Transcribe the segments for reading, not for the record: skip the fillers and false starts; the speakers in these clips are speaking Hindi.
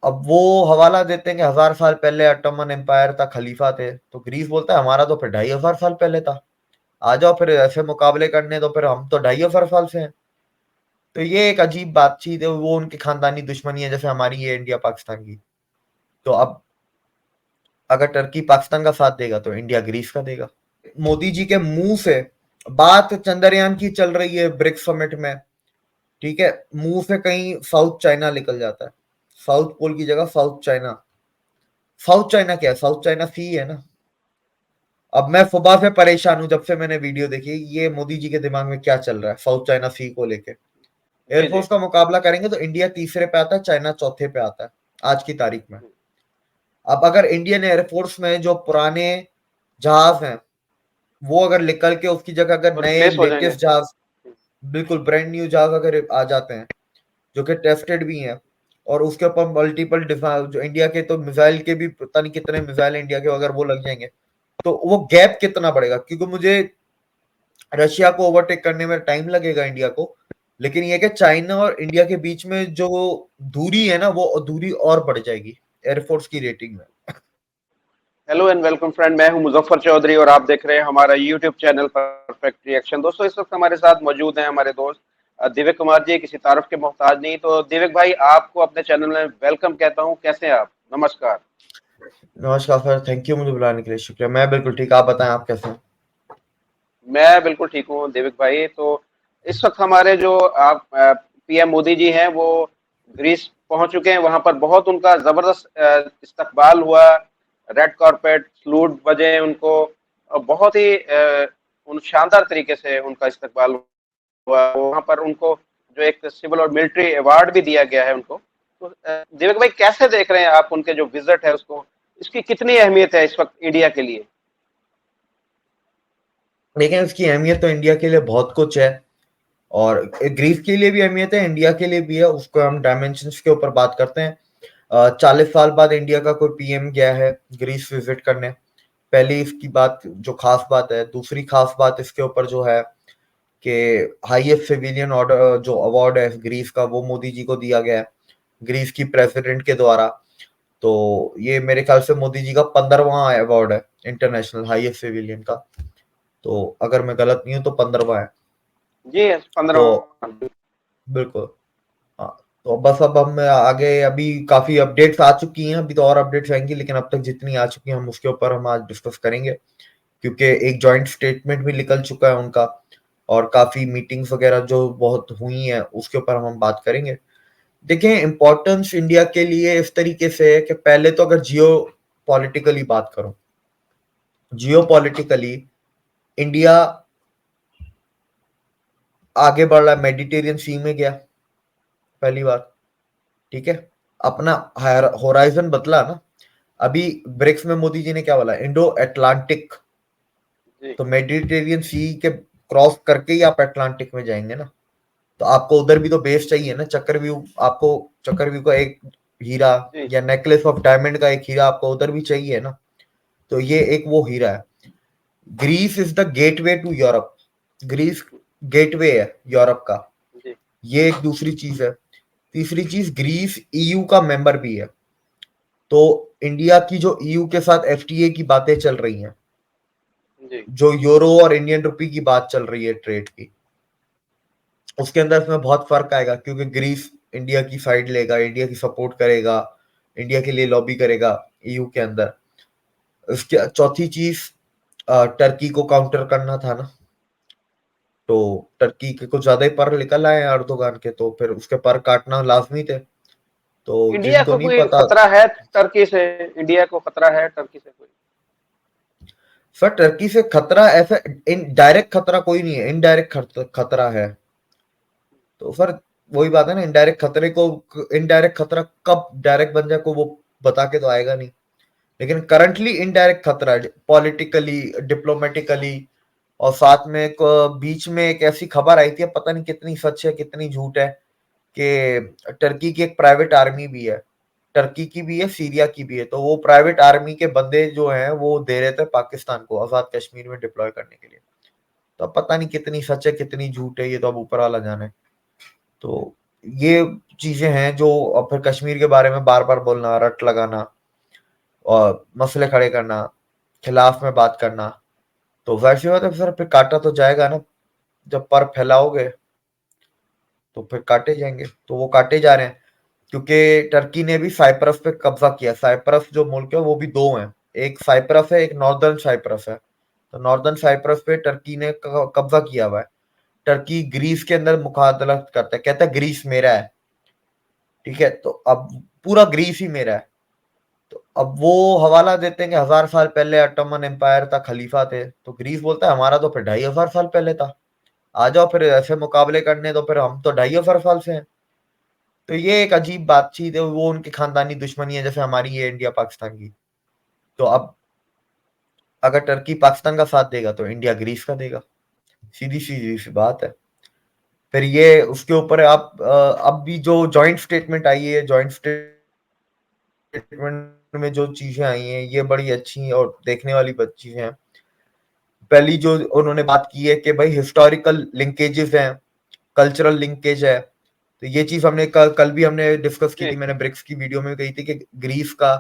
अब वो हवाला देते हैं कि 1000 साल पहले ऑटोमन एम्पायर था, खलीफा थे, तो ग्रीस बोलता है हमारा तो फिर 2500 साल पहले था, आ जाओ फिर ऐसे मुकाबले करने, तो फिर हम तो 2500 साल से हैं। तो ये एक अजीब बातचीत है, वो उनकी खानदानी दुश्मनी है, जैसे हमारी ये इंडिया पाकिस्तान की। तो अब अगर टर्की पाकिस्तान का साथ देगा तो इंडिया ग्रीस का देगा। मोदी जी के मुंह से बात चंद्रयान की चल रही है ब्रिक्स समिट में, ठीक है, मुंह से कहीं साउथ चाइना निकल जाता है, साउथ पोल की जगह साउथ चाइना। साउथ चाइना क्या है? साउथ चाइना सी है ना। अब मैं सुबह से परेशान हूं, जब से मैंने वीडियो देखी, ये मोदी जी के दिमाग में क्या चल रहा है साउथ चाइना सी को लेके। जी जी। एयरफोर्स का मुकाबला करेंगे तो इंडिया तीसरे पे आता है, चाइना चौथे पे आता है आज की तारीख में। अब अगर इंडियन एयरफोर्स में जो पुराने जहाज हैं, वो अगर निकल के उसकी जगह अगर वो नए रिप्लेस हो जाएंगे। लेटेस्ट जहाज, बिल्कुल ब्रांड न्यू जहाज अगर आ जाते हैं, जो कि टेस्टेड भी हैं, और उसके ऊपर मल्टीपल जो इंडिया के तो मिसाइल के भी पता नहीं कितने मिसाइल इंडिया के अगर वो लग जाएंगे, तो वो गैप कितना बढ़ेगा। क्योंकि मुझे रशिया को ओवरटेक करने में टाइम लगेगा इंडिया को, लेकिन ये कि चाइना और इंडिया के बीच में जो दूरी है ना, वो दूरी और बढ़ जाएगी एयरफोर्स की रेटिंग में। हेलो एंड वेलकम फ्रेंड, मैं हूं मुजफ्फर चौधरी और आप देख रहे हैं हमारा यूट्यूब चैनल परफेक्ट रिएक्शन। दोस्तों, इस वक्त हमारे साथ मौजूद हैं हमारे दोस्त दिव्य कुमार जी। किसी तारुफ के मोहताज नहीं। तो दिव्य भाई, आपको अपने चैनल में वेलकम कहता हूं। कैसे हैं आप? नमस्कार। नमस्कार सर, थैंक यू मुझे बुलाने के लिए, शुक्रिया। मैं बिल्कुल ठीक, आप बताएं आप कैसे हैं? मैं बिल्कुल ठीक हूँ देविक भाई। तो इस वक्त हमारे जो आप पीएम मोदी जी हैं, वो ग्रीस पहुंच चुके हैं। वहां पर बहुत उनका जबरदस्त इस्तकबाल हुआ। रेड कारपेट सलूट बजे उनको, बहुत ही उन शानदार तरीके से उनका इस्तकबाल हुआ। वहां पर उनको जो एक सिविल और मिलिट्री अवार्ड भी दिया गया है उनको। तो देविक भाई, कैसे देख रहे हैं आप उनके जो विजिट है उसको? इसकी कितनी अहमियत है इस वक्त इंडिया के लिए? लेकिन उसकी अहमियत तो इंडिया के लिए बहुत कुछ है, और ग्रीस के लिए भी अहमियत है, इंडिया के लिए भी है। उसको हम डायमेंशंस के ऊपर बात करते हैं। 40 साल बाद इंडिया का कोई पीएम गया है ग्रीस विजिट करने, पहली इसकी बात जो खास बात है। दूसरी खास बात इसके ऊपर जो है कि हाईएस्ट सिविलियन ऑर्डर जो अवार्ड है ग्रीस का, वो मोदी जी को दिया गया है ग्रीस की प्रेसिडेंट के द्वारा। तो ये मेरे ख्याल से मोदी जी का 15वां अवार्ड है इंटरनेशनल हाईएस्ट सिविलियन का। तो अगर मैं गलत नहीं हूँ तो 15वां है। जी, तो 15। बिल्कुल, हाँ। तो बस अब हम आगे, अभी काफी अपडेट्स आ चुकी हैं, अभी तो और अपडेट्स आएंगी, लेकिन अब तक जितनी आ चुकी हैं हम उसके ऊपर हम आज डिस्कस करेंगे। क्योंकि एक जॉइंट स्टेटमेंट भी निकल चुका है उनका, और काफी मीटिंग्स वगैरह जो बहुत हुई हैं उसके ऊपर हम बात करेंगे। देखिए, इम्पोर्टेंस इंडिया के लिए इस तरीके से है कि पहले तो अगर जियो पॉलिटिकली बात करो, जियो पॉलिटिकली इंडिया आगे बढ़ रहा है, मेडिटेरियन सी में गया पहली बार, ठीक है, अपना होराइजन बदला ना। अभी ब्रिक्स में मोदी जी ने क्या बोला, इंडो अटलांटिक। जी तो मेडिटेरियन सी के क्रॉस करके ही आप अटलांटिक में जाएंगे ना, तो आपको उधर भी तो बेस चाहिए ना। चक्रव्यूह आपको, चक्रव्यूह का एक हीरा, जी। या नेकलेस ऑफ डायमंड का एक हीरा आपको उधर भी चाहिए ना। तो ये एक वो हीरा है। Greece is the gateway to Europe. Greece gateway है यूरोप का। जी ये एक दूसरी चीज है। तीसरी चीज, ग्रीस ईयू का मेंबर भी है। तो इंडिया की जो ईयू के साथ एफटीए की बातें चल रही हैं, जी। जो यूरो और इंडियन रुपी की बात चल रही है ट्रेड की, उसके अंदर इसमें बहुत फर्क आएगा, क्योंकि ग्रीस इंडिया की साइड लेगा, इंडिया की सपोर्ट करेगा, इंडिया के लिए लॉबी करेगा ईयू के अंदर। इसके चौथी चीज, टर्की को काउंटर करना था ना। तो टर्की के कुछ ज्यादा ही पर निकल आए हैं अर्दोगान के, तो फिर उसके पर काटना लाजमी थे। तो इंडिया जिनको को नहीं कोई पता, खतरा है टर्की से? इंडिया को खतरा है टर्की से कोई? सर टर्की से खतरा ऐसा डायरेक्ट खतरा कोई नहीं है, इनडायरेक्ट खतरा है। तो सर वही बात है ना, इनडायरेक्ट खतरे को, इनडायरेक्ट खतरा कब डायरेक्ट बन जाए को वो बता के तो आएगा नहीं। लेकिन करंटली इनडायरेक्ट खतरा है, पॉलिटिकली, डिप्लोमेटिकली। और साथ में एक बीच में एक ऐसी खबर आई थी, अब पता नहीं कितनी सच है कितनी झूठ है, कि टर्की की एक प्राइवेट आर्मी भी है, टर्की की भी है, सीरिया की भी है। तो वो प्राइवेट आर्मी के बंदे जो हैं वो दे रहे थे पाकिस्तान को आजाद कश्मीर में डिप्लॉय करने के लिए। तो अब पता नहीं कितनी सच है कितनी झूठ है, ये तो अब ऊपर वाला जाने। तो ये चीजें हैं जो फिर कश्मीर के बारे में बार बार बोलना, रट लगाना और मसले खड़े करना, खिलाफ में बात करना, तो जाहिर सी बात है सर फिर काटा तो जाएगा ना। जब पर फैलाओगे तो फिर काटे जाएंगे, तो वो काटे जा रहे हैं क्योंकि टर्की ने भी साइप्रस पे कब्जा किया। साइप्रस जो मुल्क है वो भी दो हैं, एक साइप्रस है, एक नॉर्दर्न साइप्रस है। तो नॉर्दर्न साइप्रस पे टर्की ने कब्जा किया हुआ है। टर्की ग्रीस के अंदर मुखादलत करता है, कहता है ग्रीस मेरा है, ठीक है। तो अब पूरा ग्रीस ही मेरा है। तो अब वो हवाला देते हैं कि 1000 साल पहले ऑटोमन एम्पायर था, खलीफा थे। तो ग्रीस बोलता है हमारा तो फिर 2500 साल पहले था, आ जाओ फिर ऐसे मुकाबले करने, तो फिर हम तो 2500 साल से हैं। तो ये एक अजीब बातचीत है, वो उनकी खानदानी दुश्मनी है जैसे हमारी ये इंडिया पाकिस्तान की। तो अब अगर टर्की पाकिस्तान का साथ देगा तो इंडिया ग्रीस का देगा, सीधी सीधी सी बात है। फिर ये उसके ऊपर आप अब भी जो जॉइंट स्टेटमेंट आई है, जॉइंट स्टेटमेंट में जो चीजें आई हैं ये बड़ी अच्छी और देखने वाली चीजें हैं। पहली जो उन्होंने बात की है कि भाई हिस्टोरिकल लिंकेजेस हैं, कल्चरल लिंकेज है। तो ये चीज हमने कल भी हमने डिस्कस की जी, थी, मैंने ब्रिक्स की वीडियो में कही थी कि ग्रीस का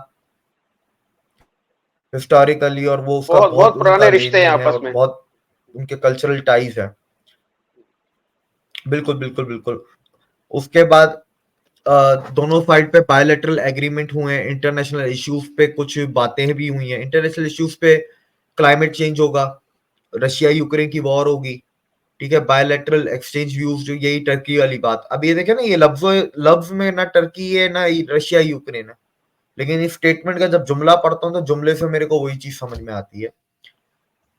हिस्टोरिकली और वो उसका बहुत बहुत बहुत उनका पुराने लेन रिश्ते हैं देन है आपस और में। बहुत उनके कल्चरल टाइज है। बिल्कुल बिल्कुल बिल्कुल। उसके बाद दोनों साइड पे बायलैटरल एग्रीमेंट हुए हैं, इंटरनेशनल इश्यूज पे कुछ बातें भी हुई हैं। इंटरनेशनल इश्यूज पे क्लाइमेट चेंज होगा, रशिया यूक्रेन की वॉर होगी, ठीक है। बायलैटरल एक्सचेंज व्यूज, जो यही टर्की वाली बात। अब ये देखे ना, ये लफ्ज में ना टर्की है ना रशिया यूक्रेन है, लेकिन इस स्टेटमेंट का जब जुमला पढ़ता हूँ तो जुमले से मेरे को वही चीज समझ में आती है।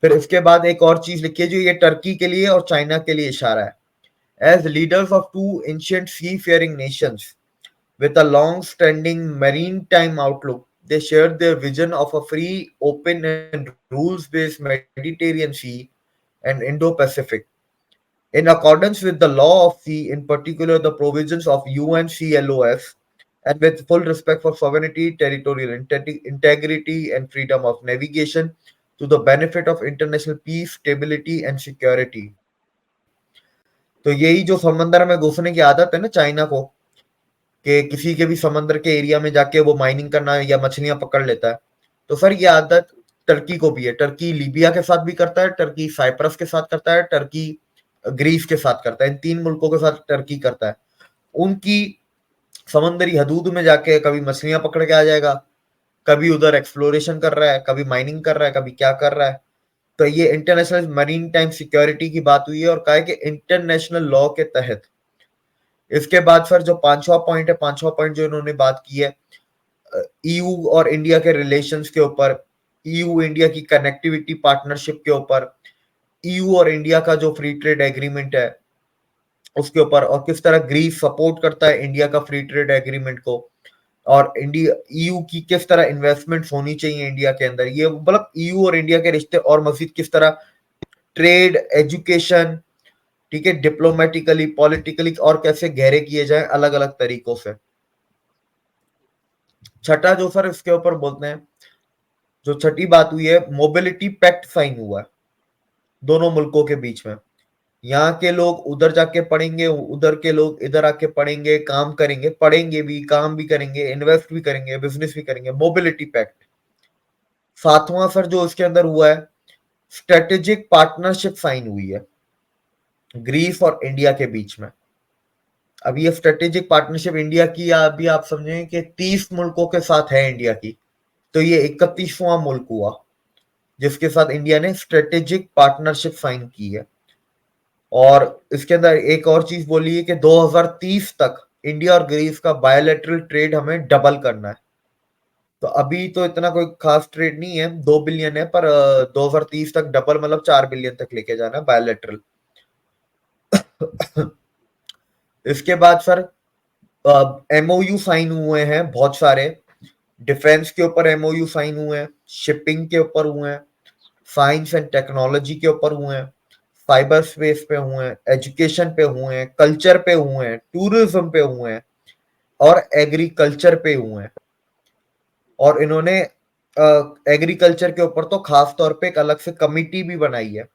फिर इसके बाद एक और चीज लिखी है जो ये टर्की के लिए और चाइना के लिए इशारा है। As leaders of two ancient seafaring nations with a long-standing maritime outlook, they shared their vision of a free, open, and rules-based Mediterranean Sea and Indo-Pacific. In accordance with the law of sea, in particular the provisions of UNCLOS, and with full respect for sovereignty, territorial integrity, and freedom of navigation to the benefit of international peace, stability, and security. तो यही जो समंदर में घुसने की आदत है ना चाइना को, कि किसी के भी समंदर के एरिया में जाके वो माइनिंग करना या मछलियां पकड़ लेता है, तो सर ये आदत टर्की को भी है। टर्की लीबिया के साथ भी करता है, टर्की साइप्रस के साथ करता है, टर्की ग्रीस के साथ करता है, इन तीन मुल्कों के साथ टर्की करता है। उनकी समंदरी हदूद में जाके कभी मछलियां पकड़ के आ जाएगा, कभी उधर एक्सप्लोरेशन कर रहा है, कभी माइनिंग कर रहा है, कभी क्या कर रहा है। तो ये इंटरनेशनल मरीन टाइम सिक्योरिटी की बात हुई है और कहा है कि इंटरनेशनल लॉ के तहत। इसके बाद सर जो पांचवा पॉइंट है, पांचवा पॉइंट जो इन्होंने बात की है ईयू और इंडिया के रिलेशंस के ऊपर, ईयू इंडिया की कनेक्टिविटी पार्टनरशिप के ऊपर, ईयू और इंडिया का जो फ्री ट्रेड एग्रीमेंट है उसके ऊपर, और किस तरह ग्रीस सपोर्ट करता है इंडिया का फ्री ट्रेड एग्रीमेंट को, और इंडिया ईयू की किस तरह इन्वेस्टमेंट्स होनी चाहिए इंडिया के अंदर। ये मतलब ईयू और इंडिया के रिश्ते और मजीद किस तरह ट्रेड, एजुकेशन, ठीक है, डिप्लोमेटिकली, पॉलिटिकली और कैसे गहरे किए जाए अलग अलग तरीकों से। छठा जो सर इसके ऊपर बोलते हैं, जो छठी बात हुई है, मोबिलिटी पैक्ट साइन हुआ है दोनों मुल्कों के बीच में। यहाँ के लोग उधर जाके पढ़ेंगे, उधर के लोग इधर आके पढ़ेंगे, काम करेंगे, पढ़ेंगे भी, काम भी करेंगे, इन्वेस्ट भी करेंगे, बिजनेस भी करेंगे, मोबिलिटी पैक्ट। सातवां सर जो इसके अंदर हुआ है, स्ट्रेटेजिक पार्टनरशिप साइन हुई है ग्रीस और इंडिया के बीच में। अब ये स्ट्रेटेजिक पार्टनरशिप इंडिया की अभी आप समझें कि 30 मुल्कों के साथ है इंडिया की, तो ये 31वां मुल्क हुआ जिसके साथ इंडिया ने स्ट्रेटेजिक पार्टनरशिप साइन की है। और इसके अंदर एक और चीज बोली है कि 2030 तक इंडिया और ग्रीस का बायोलेटरल ट्रेड हमें डबल करना है। तो अभी तो इतना कोई खास ट्रेड नहीं है, 2 बिलियन है, पर 2030 तक डबल मतलब 4 बिलियन तक लेके जाना है बायोलेटरल। इसके बाद सर एमओयू साइन हुए हैं बहुत सारे, डिफेंस के ऊपर एमओयू साइन हुए हैं, शिपिंग के ऊपर हुए हैं, साइंस एंड टेक्नोलॉजी के ऊपर हुए हैं, साइबर स्पेस पे हुए हैं, एजुकेशन पे हुए हैं, कल्चर पे हुए हैं, टूरिज्म पे हुए हैं, और एग्रीकल्चर पे हुए हैं। और इन्होंने एग्रीकल्चर के ऊपर तो खास तौर पे एक अलग से कमिटी भी बनाई है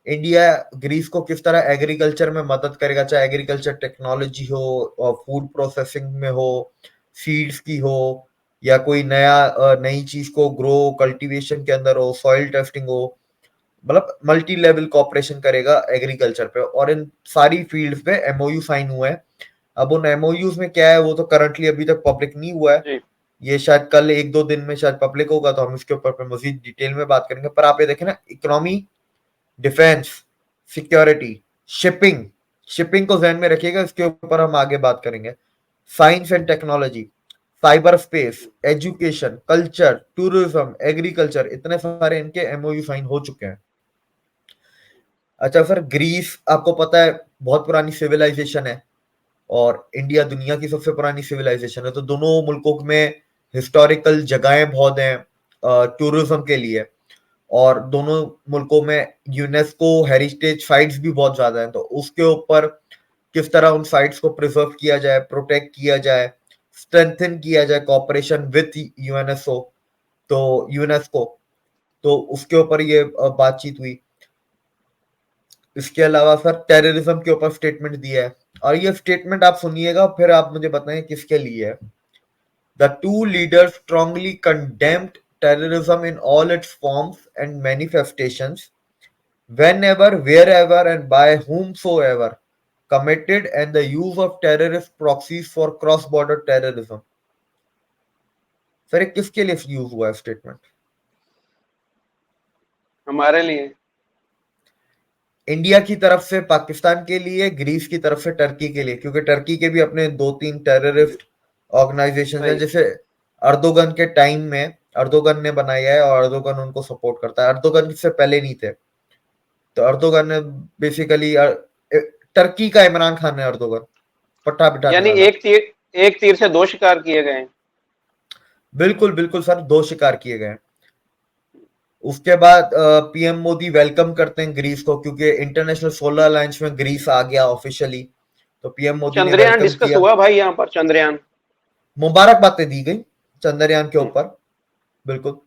इंडिया ग्रीस को किस तरह एग्रीकल्चर में मदद करेगा, चाहे एग्रीकल्चर टेक्नोलॉजी हो और फूड प्रोसेसिंग में हो, सीड्स की हो, या कोई नई चीज को ग्रो कल्टीवेशन के अंदर हो, सॉइल टेस्टिंग हो, मतलब मल्टी लेवल कॉपरेशन करेगा एग्रीकल्चर पे। और इन सारी फील्ड्स पे एमओयू साइन हुआ है। अब उन एमओयूज में क्या है वो तो करंटली अभी तक पब्लिक नहीं हुआ है, जी ये शायद कल एक दो दिन में शायद पब्लिक होगा, तो हम इसके ऊपर पे मजीद डिटेल में बात करेंगे। पर आप ये देखें ना, economy, defence, security, shipping, shipping को ध्यान में रखिएगा, इसके ऊपर हम आगे बात करेंगे। Science and technology, cyber space, education, culture, tourism, agriculture, इतने सारे इनके एमओयू साइन हो चुके हैं। अच्छा सर, ग्रीस आपको पता है बहुत पुरानी सिविलाइजेशन है, और इंडिया दुनिया की सबसे पुरानी सिविलाइजेशन है, तो दोनों मुल्कों में हिस्टोरिकल जगहें बहुत हैं टूरिज्म के लिए, और दोनों मुल्कों में यूनेस्को हेरिटेज साइट्स भी बहुत ज्यादा हैं। तो उसके ऊपर किस तरह उन साइट्स को प्रिजर्व किया जाए, प्रोटेक्ट किया जाए, स्ट्रेंथन किया जाए कॉपरेशन विथ यूएनएसओ, तो यूनेस्को, तो उसके ऊपर ये बातचीत हुई। इसके अलावा सर टेररिज्म के ऊपर स्टेटमेंट दिया है, और ये स्टेटमेंट आप सुनिएगा फिर आप मुझे बताएं किसके लिए है। The two leaders strongly condemned terrorism in all its forms and manifestations, whenever, wherever, and by whomsoever committed, and the use of terrorist proxies for cross-border terrorism। Sir ये किसके लिए यूज हुआ है स्टेटमेंट? हमारे लिए। इंडिया की तरफ से पाकिस्तान के लिए, ग्रीस की तरफ से टर्की के लिए, क्योंकि टर्की के भी अपने दो तीन जी टेररिस्ट ऑर्गेनाइजेशन है, सही। जैसे अर्दोगन के टाइम में अर्दोगन ने बनाया है, और अर्दोगन उनको सपोर्ट करता है। अर्दोगन से पहले नहीं थे, तो अर्दोगन ने बेसिकली टर्की का इमरान खान है अर्दोगन, पट्टा बिठाने यानी वाला। एक तीर से दो शिकार किए गए हैं। बिल्कुल बिल्कुल सर, दो शिकार किए गए हैं। उसके बाद पीएम मोदी वेलकम करते हैं ग्रीस को, क्योंकि इंटरनेशनल सोलर अलायंस में ग्रीस आ गया ऑफिशियली, तो पीएम मोदी ने चंद्रयान वेलकम डिस्कस किया। हुआ भाई यहाँ पर, चंद्रयान। मुबारकबादें दी गई चंद्रयान के हम्म, ऊपर, बिल्कुल।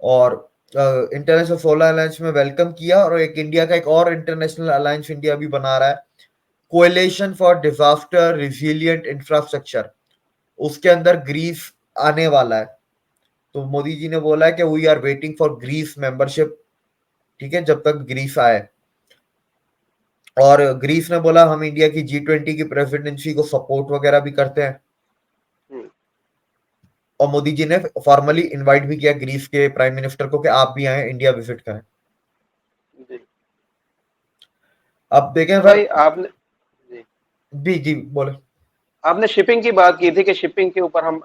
और इंटरनेशनल सोलर अलायंस में वेलकम किया, और एक इंडिया का एक और इंटरनेशनल अलायंस इंडिया भी बना रहा है, coalition for disaster resilient infrastructure, उसके अंदर ग्रीस आने वाला है। तो मोदी जी ने बोला है कि we are waiting for Greece membership, ठीक है, जब तक ग्रीस आए। और ग्रीस ने बोला हम इंडिया की G20 की प्रेसिडेंसी को सपोर्ट वगैरह भी करते हैं, हम्म, और मोदी जी ने फॉर्मली इनवाइट भी किया ग्रीस के प्राइम मिनिस्टर को कि आप भी आए इंडिया विजिट करें। जी। अब देखें अच्छा सर। भाई आपने, जी, जी जी बोले। आपने शिपिंग की बात की थी कि शिपिंग के ऊपर हम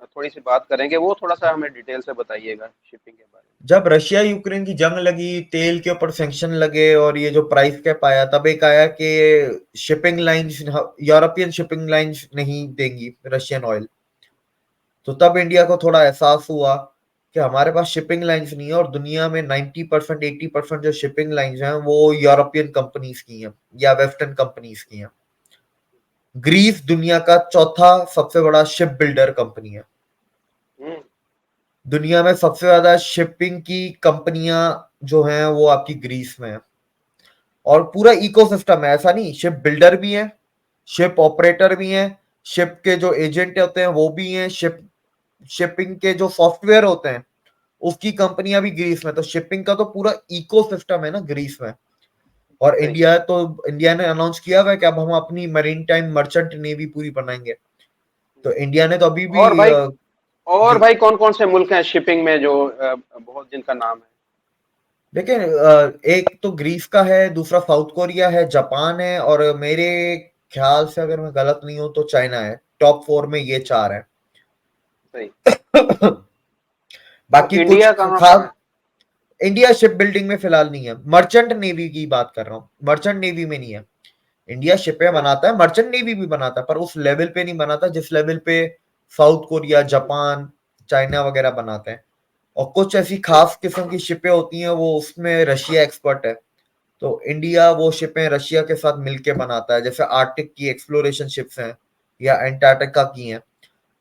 थोड़ी सी बात करेंगे, वो थोड़ा सा हमें डिटेल से बताइएगा शिपिंग के बारे जब रशिया यूक्रेन की जंग लगी, तेल के ऊपर सैंक्शन लगे, और ये जो प्राइस कैप आया, तब एक आया कि shipping lines, European shipping lines नहीं देंगी रशियन ऑयल। तो तब इंडिया को थोड़ा एहसास हुआ कि हमारे पास शिपिंग लाइंस नहीं है, और दुनिया में 90% 80% जो शिपिंग लाइंस हैं वो यूरोपियन कंपनीज की हैं या वेस्टर्न कंपनीज की हैं। ग्रीस दुनिया का चौथा सबसे बड़ा शिप बिल्डर कंपनी है। में। दुनिया में सबसे ज्यादा शिपिंग की कंपनियां जो हैं वो आपकी ग्रीस में है, और पूरा इकोसिस्टम है, ऐसा नहीं, शिप बिल्डर भी है, शिप ऑपरेटर भी हैं, शिप के जो एजेंट होते हैं वो भी हैं, शिपिंग के जो सॉफ्टवेयर होते हैं उसकी कंपनियां भी ग्रीस में। तो शिपिंग का तो पूरा इकोसिस्टम है ना ग्रीस में। और सही। इंडिया ने अनाउंस किया हुआ है कि अब हम अपनी मरीन टाइम मर्चेंट नेवी पूरी बनाएंगे। तो इंडिया ने तो अभी भी और भाई, और जी भाई कौन कौन से मुल्क हैं शिपिंग में जो बहुत जिनका नाम है? देखिए, एक तो ग्रीस का है, दूसरा साउथ कोरिया है, जापान है, और मेरे ख्याल से अगर मैं गलत नहीं हूं तो चाइना है। टॉप 4 में ये चार है। सही। तो बाकी कुछ इंडिया कहाँ पर खास, है? इंडिया शिप बिल्डिंग में फिलहाल नहीं है, मर्चेंट नेवी की बात कर रहा हूँ, मर्चेंट नेवी में नहीं है। इंडिया शिपें अच्छा। बनाता है, मर्चेंट नेवी भी बनाता है, पर उस लेवल पे नहीं बनाता जिस लेवल पे साउथ कोरिया, जापान, चाइना वगैरह बनाते हैं। और कुछ ऐसी सही। खास किस्म की शिपें होती हैं वो उसमें रशिया एक्सपर्ट है, तो इंडिया वो शिपें रशिया के साथ मिलके बनाता है। जैसे आर्टिक की एक्सप्लोरेशन शिप्स हैं, या एंटार्क्टिका की हैं,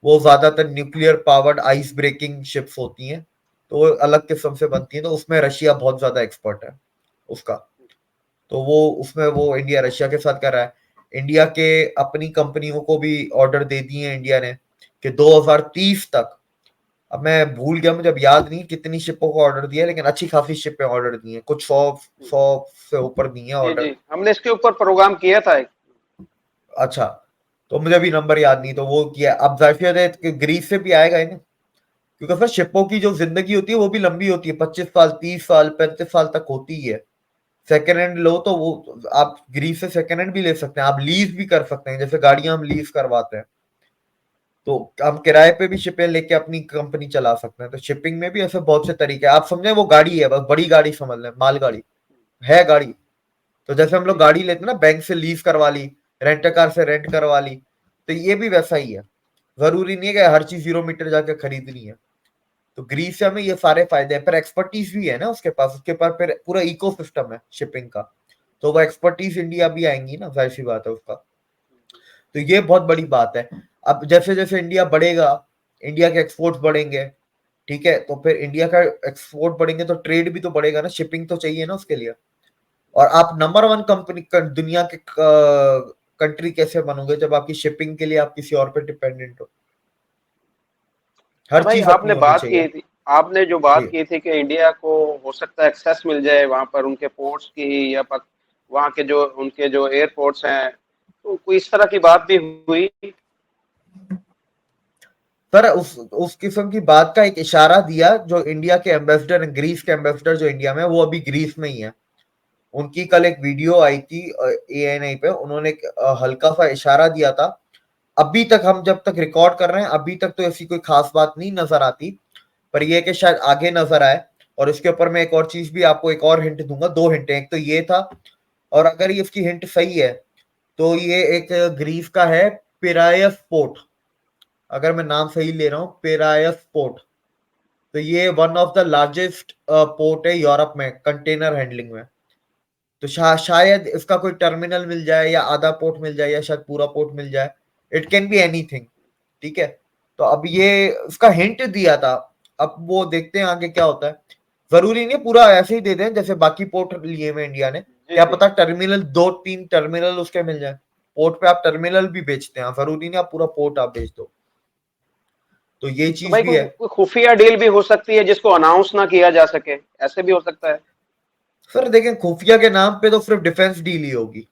वो ज्यादातर nuclear powered ice breaking ships होती हैं, तो वो अलग किस्म से बनती हैं, तो उसमें रशिया बहुत ज्यादा एक्सपर्ट है उसका। तो वो उसमें वो इंडिया रशिया के साथ कर रहा है। इंडिया के अपनी कंपनियों को भी ऑर्डर दे दिए हैं इंडिया ने कि 2030 तक, अब मैं भूल गया, मुझे अब याद नहीं कितनी शिपों को ऑर्डर दिया, लेकिन अच्छी खासी शिपें ऑर्डर दी हैं, कुछ 100 से ऊपर दिए हैं जी ऑर्डर। जी, हमने इसके ऊपर प्रोग्राम किया था एक। अच्छा, तो मुझे भी नंबर याद नहीं, तो वो किया। अब जाहिर सी बात है कि ग्रीस से भी आएगा ही ना, क्योंकि फिर शिपों की जो जिंदगी होती है वो भी लंबी होती है, 25 साल, 30 साल, 35 साल तक होती है। सेकेंड हैंड लो तो वो आप ग्रीस से सेकेंड हैंड भी ले सकते हैं, आप लीज भी कर सकते हैं, जैसे गाड़ियां हम लीज करवाते हैं, तो हम किराए पे भी शिपें लेके अपनी कंपनी चला सकते हैं। तो शिपिंग में भी ऐसे बहुत से तरीके हैं। आप समझे वो गाड़ी है, बस बड़ी गाड़ी समझ लें, माल गाड़ी है गाड़ी। तो जैसे हम लोग जी जी। गाड़ी लेते हैं ना, बैंक से लीज करवा ली, रेंट कार से रेंट करवा ली, तो ये भी वैसा ही है। जरूरी नहीं है कि हर चीज 0 मीटर जाके खरीदनी है। तो ग्रीसिया में ये सारे फायदे हैं, पर एक्सपर्टीज भी है ना उसके पास फिर पूरा इको सिस्टम है शिपिंग का, तो वो एक्सपर्टीज इंडिया भी आएंगी ना, जाहिर सी बात है उसका। तो ये बहुत बड़ी बात है। अब जैसे जैसे इंडिया बढ़ेगा, इंडिया के एक्सपोर्ट्स बढ़ेंगे, ठीक है, तो फिर इंडिया का एक्सपोर्ट बढ़ेंगे तो ट्रेड भी तो बढ़ेगा ना, शिपिंग तो चाहिए ना उसके लिए। और आप नंबर वन कंपनी दुनिया के कंट्री कैसे बनोगे जब आपकी शिपिंग के लिए आप किसी और पे डिपेंडेंट हो। हाँ हर भाई, चीज अपनी आपने होनी बात चाहिए। की थी, आपने जो जी बात की थी कि इंडिया को हो सकता है एक्सेस मिल जाए वहां पर उनके पोर्ट्स की, या वहां के जो उनके जो एयरपोर्ट्स हैं, तो कोई इस तरह की बात भी हुई? सर, उस किस्म की बात का एक इशारा दिया जो इंडिया के एम्बेसडर, ग्रीस के एम्बेसडर जो इंडिया में है, वो अभी ग्रीस में ही है। उनकी कल एक वीडियो आई थी ANI पे, उन्होंने एक, हल्का सा इशारा दिया था। अभी तक हम जब तक रिकॉर्ड कर रहे हैं, अभी तक तो ऐसी कोई खास बात नहीं नजर आती, पर यह कि शायद आगे नजर आए। और इसके ऊपर मैं एक और चीज भी आपको, एक और हिंट दूंगा, दो हिंट है, एक तो ये था, और अगर ये इसकी हिंट सही है तो ये एक ग्रीस का है, पिरायस पोर्ट। अगर मैं नाम सही ले रहा हूँ, पिरायस पोर्ट, तो ये one of the largest port है यूरोप में कंटेनर हैंडलिंग में। तो शायद इसका कोई टर्मिनल मिल जाए, या आधा पोर्ट मिल जाए, या शायद पूरा पोर्ट मिल जाए। इट कैन बी एनीथिंग, ठीक है। तो अब ये उसका हिंट दिया था, अब वो देखते हैं आगे क्या होता है। जरूरी नहीं पूरा ऐसे ही दे दें जैसे बाकी पोर्ट लिए हुए इंडिया ने, जी क्या जी। पता टर्मिनल, 2-3 टर्मिनल उसके मिल जाए। पोर्ट पे आप टर्मिनल भी बेचते हैं, जरूरी नहीं आप पूरा पोर्ट आप बेच दो। तो ये तो चीज भाई भी है। कोई खुफिया डील भी हो सकती है जिसको अनाउंस ना किया जा सके, ऐसे भी हो सकता है? सर देखें, खुफिया के नाम पे तो सिर्फ डिफेंस डील ही होगी,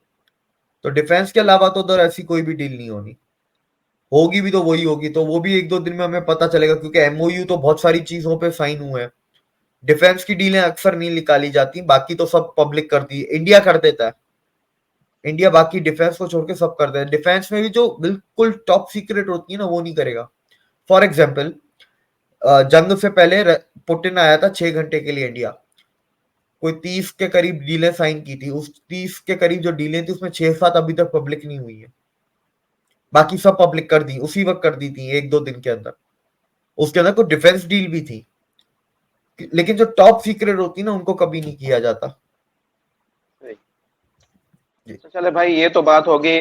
तो डिफेंस के अलावा तो उधर ऐसी कोई भी डील नहीं होनी। होगी भी तो वही होगी, तो वो भी 1-2 दिन में हमें पता चलेगा, क्योंकि MOU तो बहुत सारी चीजों पे साइन हुए हैं। डिफेंस की डीलें अक्सर नहीं निकाली जाती, बाकी तो सब पब्लिक करती है, इंडिया कर देता है। इंडिया बाकी डिफेंस को छोड़ के सब करता है। डिफेंस में भी जो बिल्कुल टॉप सीक्रेट होती है ना, वो नहीं करेगा। फॉर एग्जाम्पल, जंग से पहले पुतिन आया था 6 घंटे के लिए इंडिया, कोई 30 के करीब डीलें साइन की थी, उस 30 के करीब जो डीलें थी उसमें 6-7 अभी तक पब्लिक नहीं हुई है, बाकी सब पब्लिक कर दी, उसी वक्त कर दी थी 1-2 दिन के अंदर। उसके अंदर कुछ डिफेंस डील भी थी, लेकिन जो टॉप सीक्रेट होती है ना, उनको कभी नहीं किया जाता। सही। जी तो चले भाई, ये तो बात होगी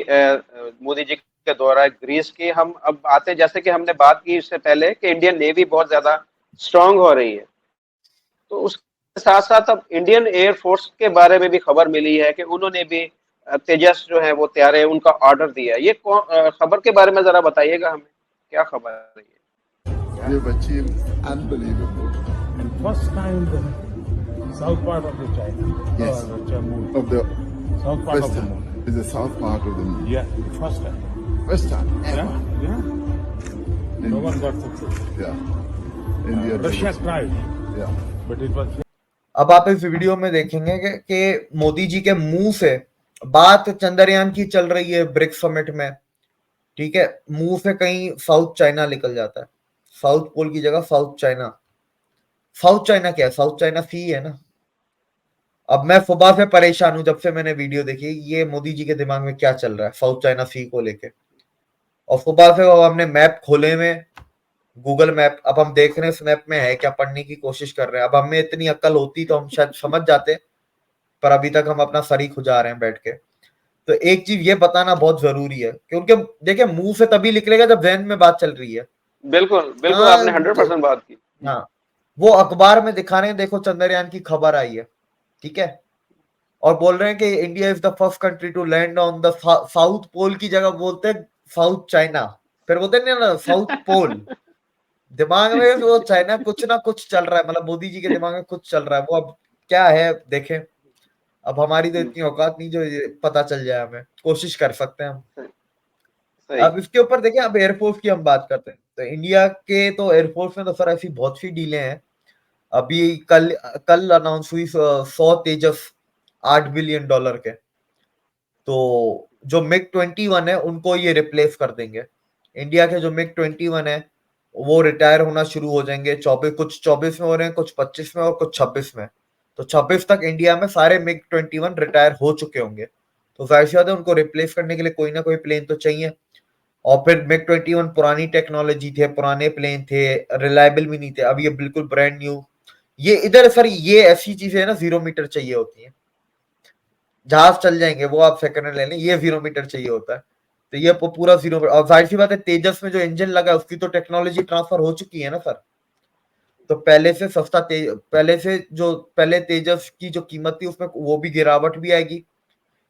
मोदी जी के द्वारा ग्रीस की। हम अब आते हैं, जैसे कि हमने बात की इससे पहले कि इंडियन नेवी बहुत ज्यादा स्ट्रांग हो रही है, तो उसके साथ साथ अब इंडियन एयरफोर्स के बारे में भी खबर मिली है कि उन्होंने भी तेजस जो है वो तैयार उनका ऑर्डर दिया है। ये खबर के बारे में जरा बताइएगा हमें, क्या खबर है ये? We've achieved unbelievable And first time the south part of the China, Yes. Jammu, of the south part of west the moon. is the south part of the moon. Yeah, first time. West time ever. Yeah, yeah. No one got success. Yeah. India. did Russia it. tried, Yeah. but it was अब आप इस वीडियो में देखेंगे कि मोदी जी के मुंह से बात चंद्रयान की चल रही है ब्रिक्स समिट में, ठीक है, मुंह से कहीं साउथ चाइना निकल जाता है, साउथ पोल की जगह साउथ चाइना। साउथ चाइना क्या है? साउथ चाइना सी है ना। अब मैं सुबह से परेशान हूं, जब से मैंने वीडियो देखी, ये मोदी जी के दिमाग में क्या चल रहा है साउथ चाइना सी को लेके। और सुबह से वो हमने मैप खोले में, गूगल मैप, अब हम देख रहे हैं स्नैप में है क्या, पढ़ने की कोशिश कर रहे हैं। अब हमें इतनी अक्ल होती तो हम शायद समझ जाते, पर अभी तक हम अपना सर ही खुजा रहे हैं बैठ के। तो एक चीज ये बताना बहुत जरूरी है कि उनके देखिए मुंह से तभी निकलेगा जब जहन में बात चल रही है। बिल्कुल बिल्कुल, हाँ, आपने 100% बात की। हाँ, वो अखबार में दिखा रहे हैं, देखो चंद्रयान की खबर आई है, ठीक है, और बोल रहे हैं कि India is the first country to land on the south pole की जगह बोलते हैं साउथ चाइना, फिर बोलते हैं ना साउथ पोल। दिमाग में वो चाइना कुछ ना कुछ चल रहा है, मतलब मोदी जी के दिमाग में कुछ चल रहा है, वो अब क्या है देखें। अब हमारी तो इतनी औकात नहीं जो ये पता चल जाए, हमें कोशिश कर सकते हैं हम। सही। अब इसके ऊपर देखें, अब एयरफोर्स की हम बात करते हैं तो इंडिया के तो एयरफोर्स में तो सर ऐसी बहुत सी डीलें हैं। अभी कल कल अनाउंस हुई 100 तेजस $8 बिलियन के। तो जो मिग 21 है उनको ये रिप्लेस कर देंगे। इंडिया के जो मिग 21 है वो रिटायर होना शुरू हो जाएंगे। 24 कुछ 24 में हो रहे हैं, कुछ 25 में और कुछ 26 में। तो 26 तक इंडिया में सारे मिग 21 रिटायर हो चुके होंगे। तो जाहिर सी बात है उनको रिप्लेस करने के लिए कोई ना कोई प्लेन तो चाहिए। और फिर मिग 21 पुरानी टेक्नोलॉजी थे, पुराने प्लेन थे, रिलायबल भी नहीं थे। अब ये बिल्कुल ब्रांड न्यू, ये इधर सर ये ऐसी चीजें है ना 0 मीटर चाहिए होती है। जहाज चल जाएंगे वो आप सेकंड हैंड ले लें, ये 0 मीटर चाहिए होता है। तो ये पूरा 0 और जाहिर सी बात है तेजस में जो इंजन लगा है उसकी तो टेक्नोलॉजी ट्रांसफर हो चुकी है ना सर। तो पहले से सस्ता पहले से जो पहले तेजस की जो कीमत थी उसमें वो भी गिरावट भी आएगी,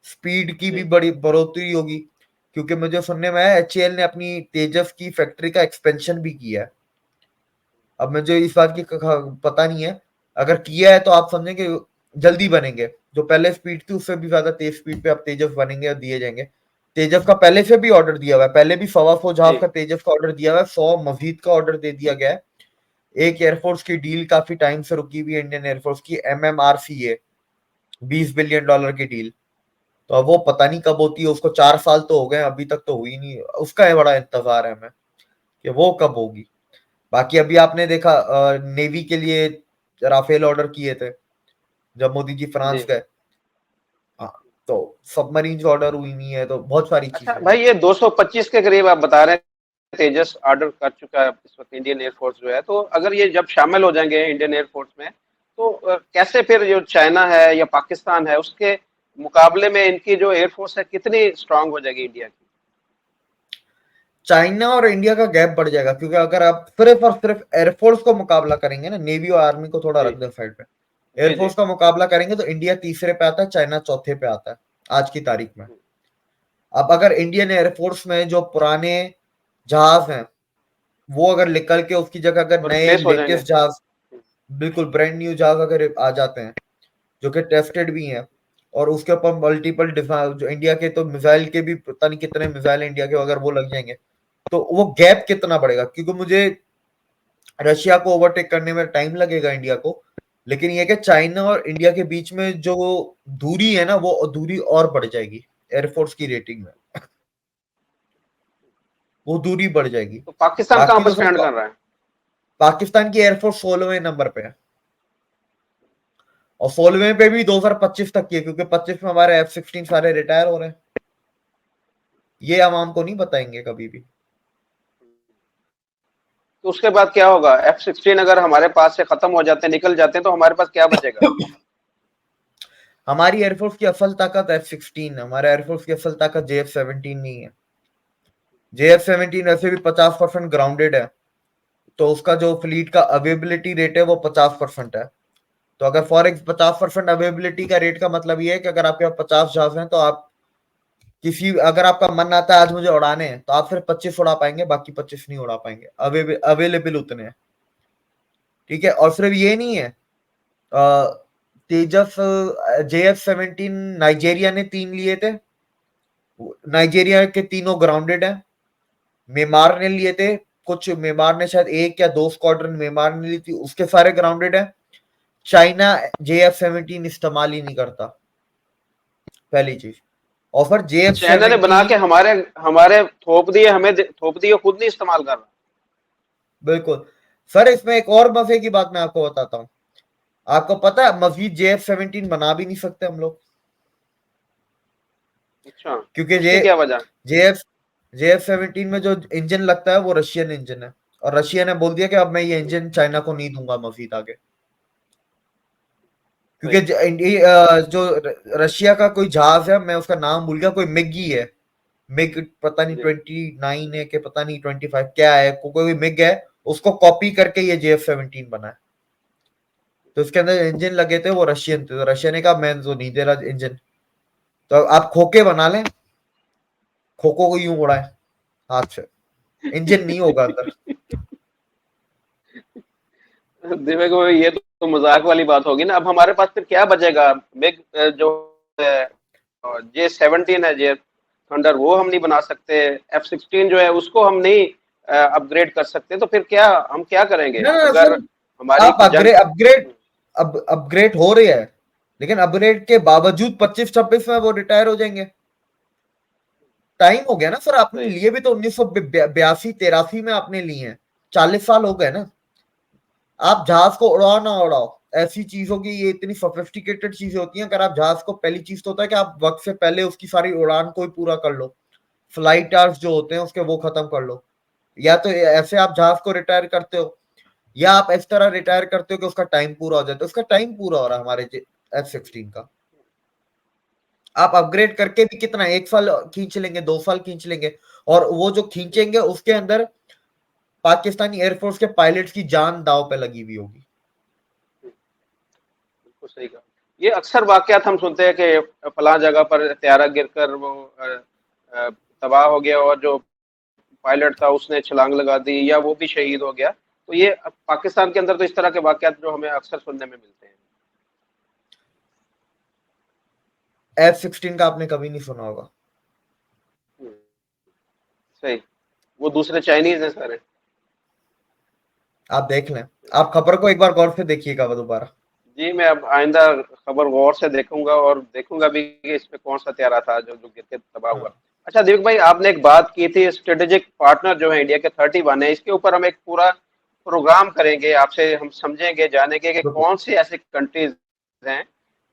स्पीड की भी बड़ी बढ़ोतरी होगी। क्योंकि मुझे सुनने में आया एचएएल ने अपनी तेजस की फैक्ट्री का एक्सपेंशन भी किया है। अब मुझे इस बात की पता नहीं है, अगर किया है तो आप समझें कि जल्दी बनेंगे। जो पहले स्पीड थी उससे भी ज्यादा तेज स्पीड पे अब तेजस बनेंगे और दिए जाएंगे। तेजस का पहले से भी ऑर्डर दिया हुआ है, पहले भी 125 जहाज का तेजस का ऑर्डर दिया हुआ है, 100 मजीद का ऑर्डर दे दिया गया है। एक एयरफोर्स की डील काफी टाइम से रुकी हुई है इंडियन एयरफोर्स की, MMRCA $20 बिलियन की डील। तो अब वो पता नहीं कब होती है, उसको 4 साल तो हो गए अभी तक तो हुई नहीं। उसका है बड़ा इंतजार है हमें कि वो कब होगी। बाकी अभी आपने देखा नेवी के लिए राफेल ऑर्डर किए थे जब मोदी जी फ्रांस जी। गए। हाँ, तो सबमरीन ऑर्डर हुई नहीं है, तो बहुत सारी अच्छा चीजें हैं। भाई, ये 225 के करीब आप बता रहे हैं तेजस ऑर्डर कर चुका है इस वक्त इंडियन एयरफोर्स जो है, तो अगर ये जब शामिल हो जाएंगे इंडियन एयरफोर्स में, तो कैसे फिर जो चाइना है या पाकिस्तान है उसके मुकाबले में इनकी जो एयरफोर्स है कितनी स्ट्रांग हो जाएगी इंडिया की? चाइना और इंडिया का गैप बढ़ जाएगा, क्योंकि अगर आप सिर्फ और सिर्फ एयरफोर्स को मुकाबला करेंगे ना, नेवी और आर्मी को थोड़ा जी रख दो साइड पे, जी जी। एयरफोर्स का मुकाबला करेंगे तो इंडिया तीसरे पे आता है, चाइना चौथे पे आता है आज की तारीख में। अब अगर इंडियन एयरफोर्स में जो पुराने जहाज हैं वो अगर निकल के उसकी जगह अगर वो नए रिप्लेस हो जाएंगे। लेटेस्ट जहाज, बिल्कुल ब्रांड न्यू जहाज अगर आ जाते हैं जो कि टेस्टेड भी हैं, और उसके ऊपर मल्टीपल जो इंडिया के तो मिसाइल के भी पता नहीं कितने मिसाइल इंडिया के अगर वो लग जाएंगे, तो वो गैप कितना बढ़ेगा। क्योंकि मुझे रशिया को ओवरटेक करने में टाइम लगेगा इंडिया को, लेकिन ये कि चाइना और इंडिया के बीच में जो दूरी है ना वो दूरी और बढ़ जाएगी एयरफोर्स की रेटिंग में, वो दूरी बढ़ जाएगी। तो पाकिस्तान कहाँ बाकी पर तो सर स्टैंड कर रहा है? पाकिस्तान की एयरफोर्स 16वें नंबर पे है, और 16वें पे भी 2025 तक की है, क्योंकि 25 में हमारे F-16 सारे रिटायर हो रहे हैं। ये आवाम को नहीं बताएंगे कभी भी। तो उसके बाद क्या होगा? F-16 अगर हमारे पास से खत्म हो जाते हैं, निकल जाते हैं, तो हमारे पास क्या बचेगा? हमारी एयरफोर्स की असल ताकत F-16 है, हमारे एयरफोर्स की असल ताकत JF-17 नहीं है। JF-17 वैसे भी 50% ग्राउंडेड है, तो उसका जो फ्लीट का अवेबिलिटी रेट है वो 50% है। तो अगर फॉर 50% अवेबिलिटी का रेट का मतलब ये है कि अगर आपके पास 50 जहाज हैं तो आप किसी, अगर आपका मन आता है आज मुझे उड़ाने हैं तो आप सिर्फ 25 उड़ा पाएंगे, बाकी 25 नहीं उड़ा पाएंगे। अवेलेबल उतने हैं, ठीक है। और सिर्फ ये नहीं है, तेजस JF-17 नाइजेरिया ने 3 लिए थे, नाइजेरिया के तीनों ग्राउंडेड हैं। मेमार ने लिए थे कुछ, मेमार ने शायद 1 या 2 स्क्वाड्रन मेमार ने ली थी, उसके सारे ग्राउंडेड हैं। चाइना JF-17 इस्तेमाल ही नहीं करता, पहली चीज। और फिर चाइना ने बना के JF-17 हमारे हमारे थोप दिए, हमें थोप दिए, खुद नहीं इस्तेमाल कर रहा। बिल्कुल सर, इसमें एक और मजे की बात मैं आपको बताता हूँ। आपको पता है मजीद JF-17 बना भी नहीं सकते हम लोग, अच्छा, क्योंकि उसकी क्या वजह? JF JF-17 में जो इंजन लगता है वो रशियन इंजन है, और रशिया ने बोल दिया कि अब मैं ये इंजन चाइना को नहीं दूंगा मजीद आगे। क्योंकि सही। जो रशिया का कोई जहाज है, मैं उसका नाम भूल गया, कोई मिगी है, मिग पता नहीं जी 29 है कि पता नहीं 25 क्या है, कोई मिग है, उसको कॉपी करके ये JF-17 बना है। तो उसके अंदर इंजन लगे थे, वो रशियन थे, तो रशियन ने कहा मैं तो नहीं दे रहा इंजन, तो आप खोके बना लें, खोखो को यूं उड़ाए हाथ से, इंजन नहीं होगा अंदर। दिव्य को ये तो मजाक वाली बात होगी ना। अब हमारे पास फिर क्या बचेगा? बिग जो J-17 है, जे थंडर, वो हम नहीं बना सकते। F-16 जो है उसको हम नहीं अपग्रेड कर सकते, तो फिर क्या हम क्या करेंगे ना ना अगर सर, हमारी आप जंग? अपग्रेड हो रही है, लेकिन अपग्रेड के बावजूद 25-26 में वो रिटायर हो जाएंगे। टाइम हो गया ना सर, आपने सही। लिए भी तो 1982-83 में आपने लिए हैं, 40 साल हो गए ना। आप जहाज को उड़ाओ ना उड़ाओ, ऐसी चीजों की ये इतनी सोफिस्टिकेटेड चीजें होती हैं, अगर आप जहाज को, पहली चीज तो होता है कि आप वक्त से पहले उसकी सारी उड़ान को ही पूरा कर लो, फ्लाइट आवर्स जो होते हैं उसके वो खत्म कर लो, या तो ऐसे आप जहाज को रिटायर करते हो, या आप इस तरह रिटायर करते हो कि उसका टाइम पूरा हो जाता है। उसका टाइम पूरा हो रहा है हमारे F-16 का। आप अपग्रेड करके भी कितना, 1 साल खींच लेंगे, 2 साल खींच लेंगे, और वो जो खींचेंगे उसके अंदर पाकिस्तानी एयरफोर्स के पायलट्स की जान दांव पे लगी हुई होगी। बिल्कुल सही कहा। ये अक्सर वाकयात हम सुनते हैं कि फलां जगह पर त्यारा गिरकर वो तबाह हो गया, और जो पायलट था उसने छलांग लगा दी, या वो भी शहीद हो गया। तो ये पाकिस्तान के अंदर तो इस तरह के वाकयात जो हमें अक्सर सुनने में मिलते हैं। F-16 का आपने कभी नहीं सुना होगा। हम्म, सही। वो दूसरे चाइनीज हैं सारे। आप देख लें, आप खबर को एक बार गौर से देखिएगा वो दोबारा। जी, मैं अब आइंदा खबर गौर से देखूंगा, और देखूंगा भी कि इसमें कौन सा त्यारा था जो जो गिर के तबाह हुआ। हाँ अच्छा दीपक भाई, आपने एक बात की थी, स्ट्रेटेजिक पार्टनर जो है इंडिया के 31 है, इसके ऊपर हम एक पूरा प्रोग्राम करेंगे आपसे, हम समझेंगे, जानेंगे कि बिल्कुल कौन सी ऐसी कंट्रीज हैं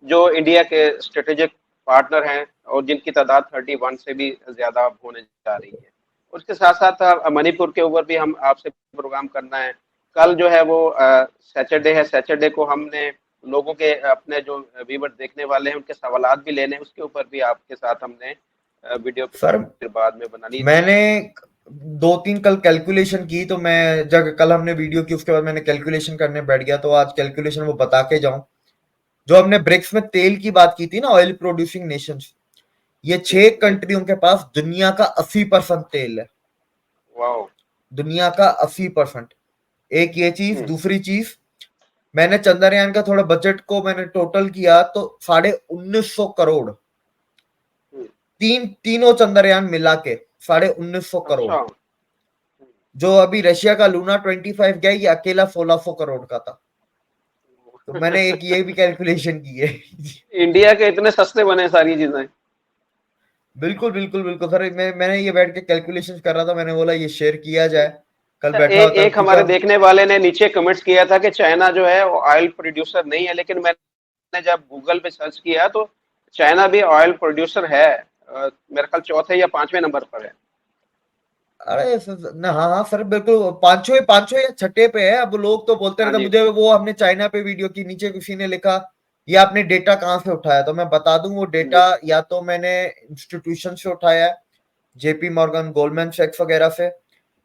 जो इंडिया के स्ट्रेटेजिक पार्टनर हैं, और जिनकी तादाद 31 से भी ज्यादा होने जा रही है। उसके साथ साथ मणिपुर के ऊपर भी हम आपसे प्रोग्राम करना है। कल जो है वो सैटरडे है, सैटरडे को हमने लोगों के, अपने जो व्यूवर देखने वाले हैं उनके सवालात भी लेने हैं, उसके ऊपर भी आपके साथ हमने वीडियो सर, फिर बाद में बनानी। मैंने 2-3 कल कैलकुलेशन की, तो मैं जब कल हमने वीडियो की उसके बाद मैंने कैलकुलेशन करने बैठ गया, तो आज कैलकुलेशन वो बता के जाऊं। जो हमने ब्रिक्स में तेल की बात की थी ना, ऑयल प्रोड्यूसिंग नेशंस, ये 6 कंट्रियों के पास दुनिया का 80% तेल है, वाह। दुनिया का 80%। एक ये चीज, दूसरी चीज, मैंने चंद्रयान का थोड़ा बजट को मैंने टोटल किया तो 1950 करोड़, तीनों चंद्रयान मिला के 1950 करोड़। अच्छा। जो अभी रशिया का लूना 25 गया, ये अकेला 1600 करोड़ का था। तो मैंने एक ये भी कैलकुलेशन की है। इंडिया के इतने सस्ते बने सारी चीजें। बिल्कुल बिल्कुल बिल्कुल सर, मैंने ये बैठ के कैलकुलेशन कर रहा था, मैंने बोला ये शेयर किया जाए, कल अच्छा, बैठा होता एक क्योंकि हमारे देखने वाले ने नीचे कमेंट्स किया था कि चाइना जो है वो ऑयल प्रोड्यूसर नहीं है, लेकिन मैंने जब गूगल पे सर्च किया तो चाइना भी ऑयल प्रोड्यूसर है। मेरे ख्याल चौथे या पांचवें नंबर पर है। अरे ना, हाँ हाँ सर, बिल्कुल पांचों या छठे पे है। अब लोग तो बोलते हाँ रहते जी। मुझे, वो हमने चाइना पे वीडियो की, नीचे किसी ने लिखा ये आपने डेटा कहाँ से उठाया, तो मैं बता दूं वो डेटा या तो मैंने इंस्टीट्यूशन से उठाया है, जेपी मॉर्गन, गोल्डमैन सैक्स वगैरह से,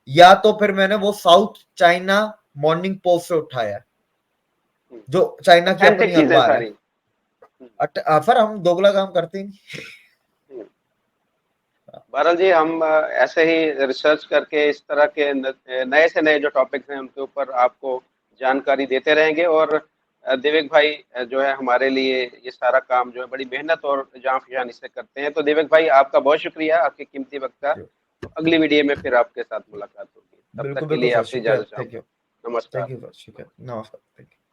या तो फिर मैंने वो साउथ चाइना मॉर्निंग पोस्ट से उठाया है, जो चाइना की अपनी ऑथेंटिक चीजें अखबार है। सारी। सर हम दोगला काम करते हैं। बहरहाल जी, हम ऐसे ही रिसर्च करके इस तरह के नए से नए जो टॉपिक्स हैं उनके ऊपर आपको जानकारी देते रहेंगे। और दिवेक भाई जो है हमारे लिए ये सारा काम जो है बड़ी मेहनत और जान फजानी से करते हैं। तो दिवेक भाई, आपका बहुत शुक्रिया आपके कीमती वक्त का। तो अगली वीडियो में फिर आपके साथ मुलाकात होगी, तब तक बिल्कुल के बिल्कुल लिए सर, आपसे शुक्रिया, इजाजत थैंक यू, चाहूंगा। नमस्कार। थैंक यू सर, शुक्रिया, नमस्कार, थैंक यू।